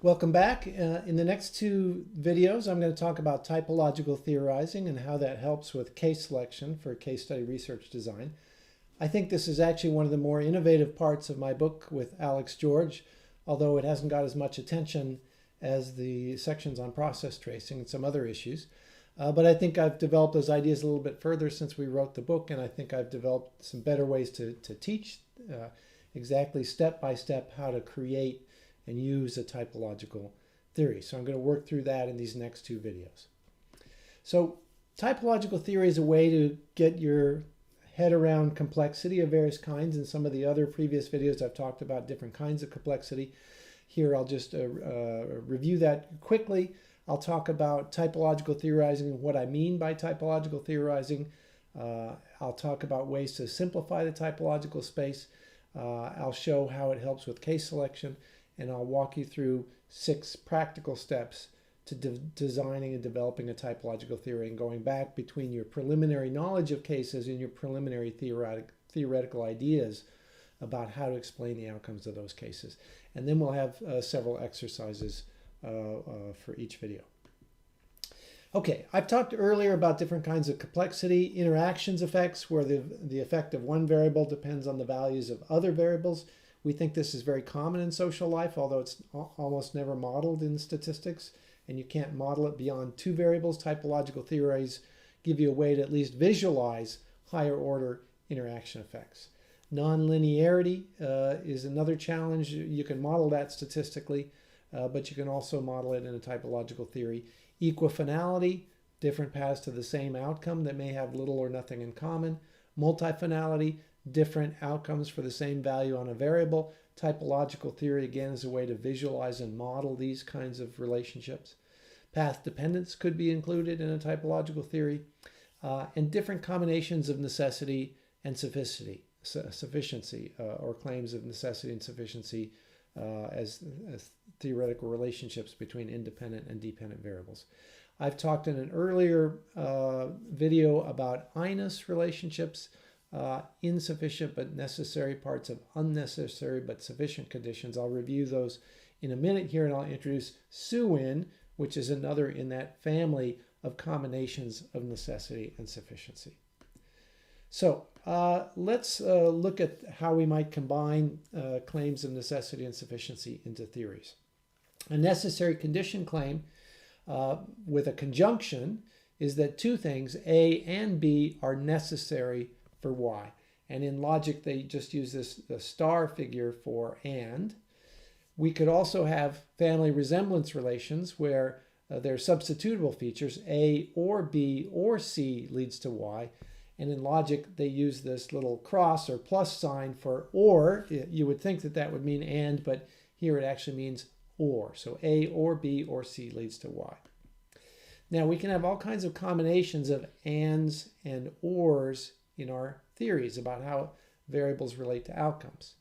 Welcome back. In the next two videos, I'm going to talk about typological theorizing and how that helps with case selection for case study research design. I think this is actually one of the more innovative parts of my book with Alex George, although it hasn't got as much attention as the sections on process tracing and some other issues. But I think I've developed those ideas a little bit further since we wrote the book, and I think I've developed some better ways to teach exactly step by step how to create and use a typological theory. So I'm going to work through that in these next two videos. So typological theory is a way to get your head around complexity of various kinds. In some of the other previous videos, I've talked about different kinds of complexity. Here, I'll just review that quickly. I'll talk about typological theorizing and what I mean by typological theorizing. I'll talk about ways to simplify the typological space. I'll show how it helps with case selection, and I'll walk you through 6 practical steps to designing and developing a typological theory and going back between your preliminary knowledge of cases and your preliminary theoretical ideas about how to explain the outcomes of those cases. And then we'll have several exercises for each video. Okay, I've talked earlier about different kinds of complexity, interactions effects, where the effect of one variable depends on the values of other variables. We think this is very common in social life, although it's almost never modeled in statistics, and you can't model it beyond 2 variables. Typological theories give you a way to at least visualize higher order interaction effects. Nonlinearity is another challenge. You can model that statistically, but you can also model it in a typological theory. Equifinality, different paths to the same outcome that may have little or nothing in common. Multifinality, different outcomes for the same value on a variable. Typological theory, again, is a way to visualize and model these kinds of relationships. Path dependence could be included in a typological theory, and different combinations of necessity and sufficiency, or claims of necessity and sufficiency as theoretical relationships between independent and dependent variables. I've talked in an earlier video about INUS relationships, insufficient but necessary parts of unnecessary but sufficient conditions. I'll review those in a minute here, and I'll introduce SUIN, which is another in that family of combinations of necessity and sufficiency. So let's look at how we might combine claims of necessity and sufficiency into theories. A necessary condition claim with a conjunction is that 2 things, A and B, are necessary for Y. And in logic, they just use this star figure for and. We could also have family resemblance relations where there are substitutable features, A or B or C leads to Y. And in logic, they use this little cross or plus sign for or. You would think that that would mean and, but here it actually means or. So A or B or C leads to Y. Now, we can have all kinds of combinations of ands and ors in our theories about how variables relate to outcomes.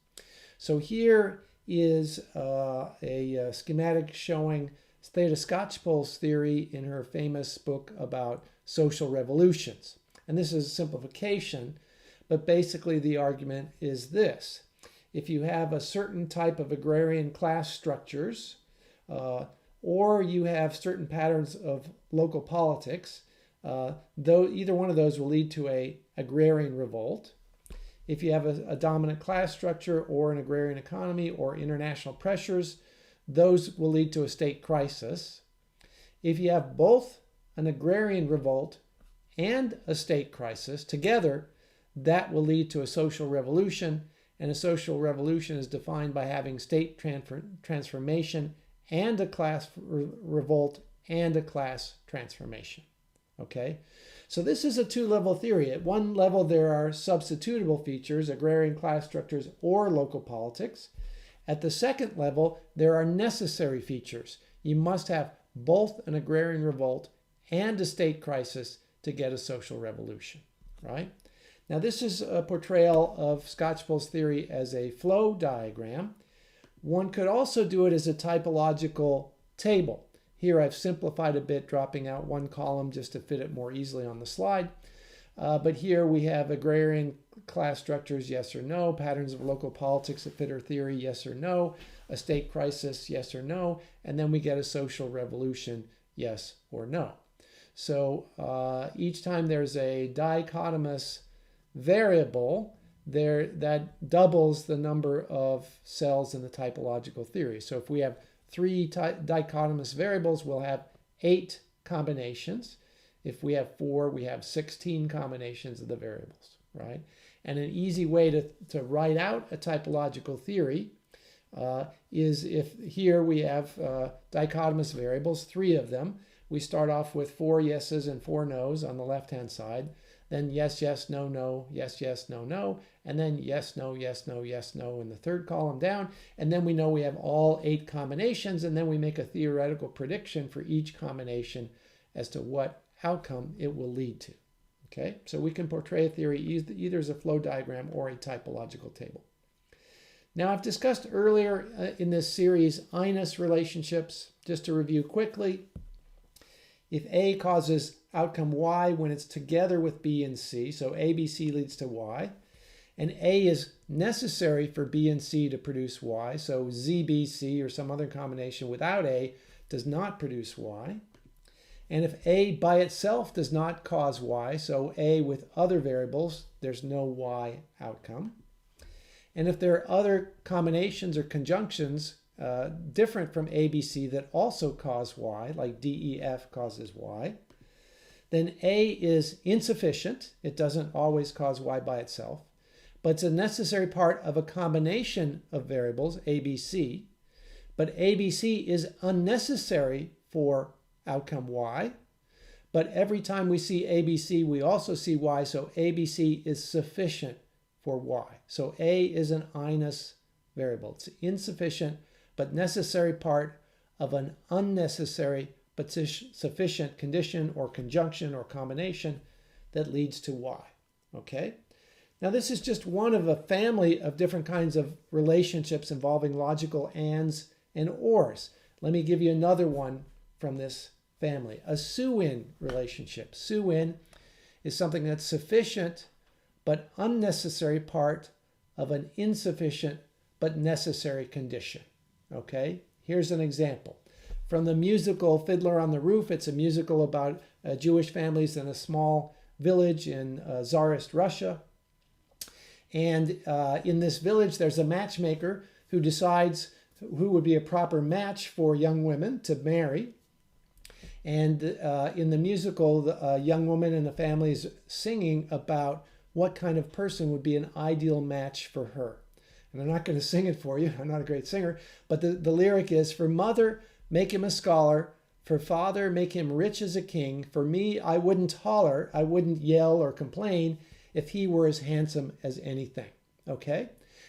So here is a schematic showing Theta Skocpol's theory in her famous book about social revolutions. And this is a simplification, but basically the argument is this. If you have a certain type of agrarian class structures, or you have certain patterns of local politics, though either one of those will lead to an agrarian revolt. If you have a dominant class structure or an agrarian economy or international pressures, those will lead to a state crisis. If you have both an agrarian revolt and a state crisis together, that will lead to a social revolution, and a social revolution is defined by having state transformation and a class revolt and a class transformation. Okay, so this is a 2-level theory. At one level, there are substitutable features, agrarian class structures or local politics. At the second level, there are necessary features. You must have both an agrarian revolt and a state crisis to get a social revolution, right? Now, this is a portrayal of Skocpol's theory as a flow diagram. One could also do it as a typological table. Here I've simplified a bit, dropping out one column just to fit it more easily on the slide. But here we have agrarian class structures, yes or no. Patterns of local politics that fit our theory, yes or no. A state crisis, yes or no. And then we get a social revolution, yes or no. So each time there's a dichotomous variable, that doubles the number of cells in the typological theory. So if we have 3 dichotomous variables, we'll have 8 combinations. If we have 4, we have 16 combinations of the variables, right? And an easy way to write out a typological theory is if here we have dichotomous variables, 3 of them. We start off with 4 yeses and 4 nos on the left-hand side. Then yes, yes, no, no, yes, yes, no, no. And then yes, no, yes, no, yes, no in the third column down. And then we know we have all 8 combinations. And then we make a theoretical prediction for each combination as to what outcome it will lead to. Okay, so we can portray a theory either as a flow diagram or a typological table. Now, I've discussed earlier in this series INUS relationships. Just to review quickly, if A causes outcome Y when it's together with B and C, so A, B, C leads to Y, and A is necessary for B and C to produce Y, so Z, B, C, or some other combination without A does not produce Y. And if A by itself does not cause Y, so A with other variables, there's no Y outcome. And if there are other combinations or conjunctions different from A, B, C that also cause Y, like D, E, F causes Y, then A is insufficient. It doesn't always cause Y by itself, but it's a necessary part of a combination of variables, A, B, C. But A, B, C is unnecessary for outcome Y. But every time we see A, B, C, we also see Y, so A, B, C is sufficient for Y. So A is an INUS variable. It's insufficient but necessary part of an unnecessary but sufficient condition or conjunction or combination that leads to Y. Okay? Now this is just one of a family of different kinds of relationships involving logical ands and ors. Let me give you another one from this family, a SUIN relationship. SUIN is something that's sufficient but unnecessary part of an insufficient but necessary condition. Okay, here's an example. From the musical Fiddler on the Roof, it's a musical about Jewish families in a small village in Tsarist Russia. And in this village, there's a matchmaker who decides who would be a proper match for young women to marry. And in the musical, the young woman in the family is singing about what kind of person would be an ideal match for her. And I'm not going to sing it for you. I'm not a great singer. But the lyric is, for mother, make him a scholar. For father, make him rich as a king. For me, I wouldn't holler. I wouldn't yell or complain if he were as handsome as anything. Okay?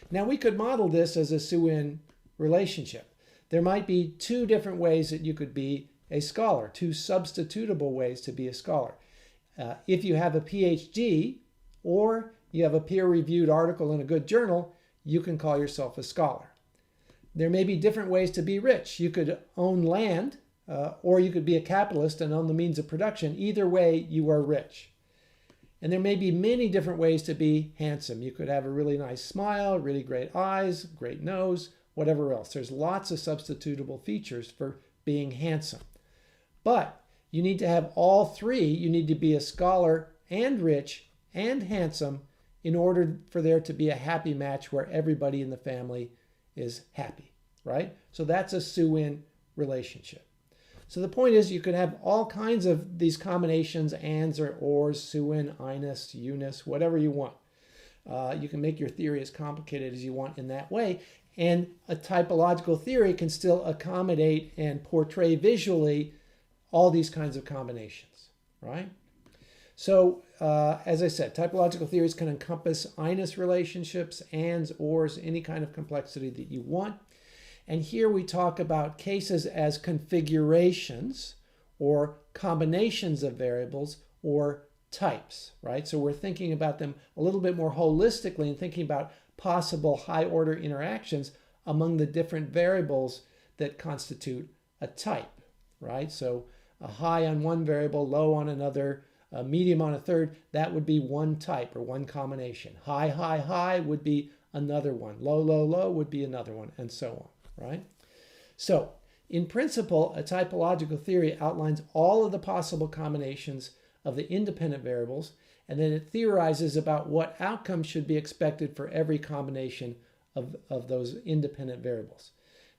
Now, we could model this as a SUIN relationship. There might be 2 different ways that you could be a scholar, 2 substitutable ways to be a scholar. If you have a PhD or you have a peer-reviewed article in a good journal, you can call yourself a scholar. There may be different ways to be rich. You could own land, or you could be a capitalist and own the means of production. Either way, you are rich. And there may be many different ways to be handsome. You could have a really nice smile, really great eyes, great nose, whatever else. There's lots of substitutable features for being handsome. But you need to have all 3. You need to be a scholar and rich and handsome in order for there to be a happy match where everybody in the family is happy, right? So that's a SUIN relationship. So the point is you could have all kinds of these combinations, ands or ors, SUIN, INUS, UNUS, whatever you want. You can make your theory as complicated as you want in that way. And a typological theory can still accommodate and portray visually all these kinds of combinations, right? So, as I said, typological theories can encompass INUS relationships, ands, ors, any kind of complexity that you want. And here we talk about cases as configurations or combinations of variables or types, right? So we're thinking about them a little bit more holistically and thinking about possible high-order interactions among the different variables that constitute a type, right? So a high on one variable, low on another, medium on a third, that would be one type or one combination. High, high, high would be another one. Low, low, low would be another one, and so on, right? So, in principle, a typological theory outlines all of the possible combinations of the independent variables, and then it theorizes about what outcomes should be expected for every combination of those independent variables.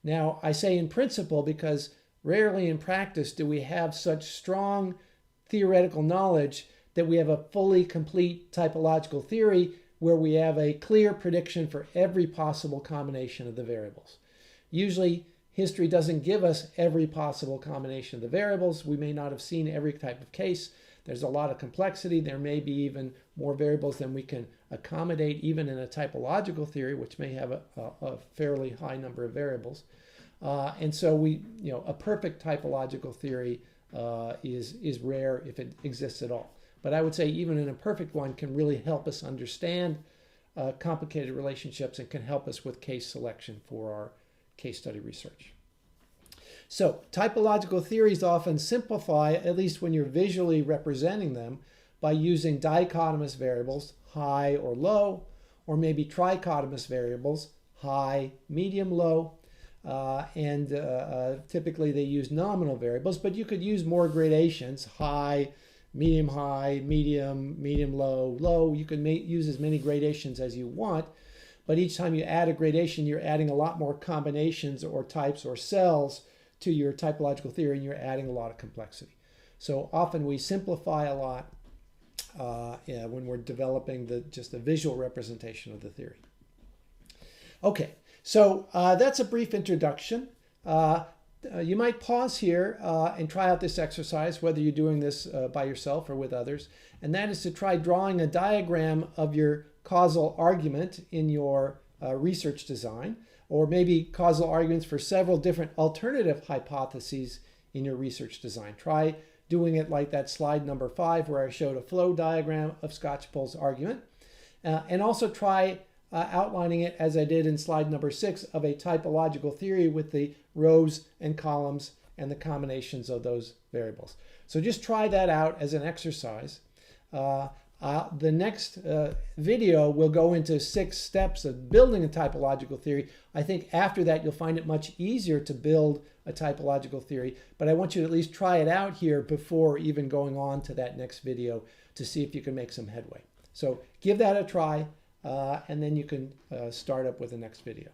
Now, I say in principle because rarely in practice do we have such strong theoretical knowledge that we have a fully complete typological theory where we have a clear prediction for every possible combination of the variables. Usually, history doesn't give us every possible combination of the variables. We may not have seen every type of case. There's a lot of complexity. There may be even more variables than we can accommodate even in a typological theory, which may have a fairly high number of variables. And so a perfect typological theory is rare if it exists at all. But I would say even an imperfect one can really help us understand complicated relationships and can help us with case selection for our case study research. So typological theories often simplify, at least when you're visually representing them, by using dichotomous variables, high or low, or maybe trichotomous variables, high, medium, low, and typically they use nominal variables, but you could use more gradations, high, medium, low, low. You can use as many gradations as you want, but each time you add a gradation, you're adding a lot more combinations or types or cells to your typological theory, and you're adding a lot of complexity. So often we simplify a lot when we're developing just the visual representation of the theory. Okay, so that's a brief introduction. You might pause here and try out this exercise, whether you're doing this by yourself or with others, and that is to try drawing a diagram of your causal argument in your research design, or maybe causal arguments for several different alternative hypotheses in your research design. Try doing it like that slide number 5 where I showed a flow diagram of Skocpol's argument, and also try outlining it as I did in slide number 6 of a typological theory with the rows and columns and the combinations of those variables. So just try that out as an exercise. The next video will go into 6 steps of building a typological theory. I think after that you'll find it much easier to build a typological theory, but I want you to at least try it out here before even going on to that next video to see if you can make some headway. So give that a try, and then you can start up with the next video.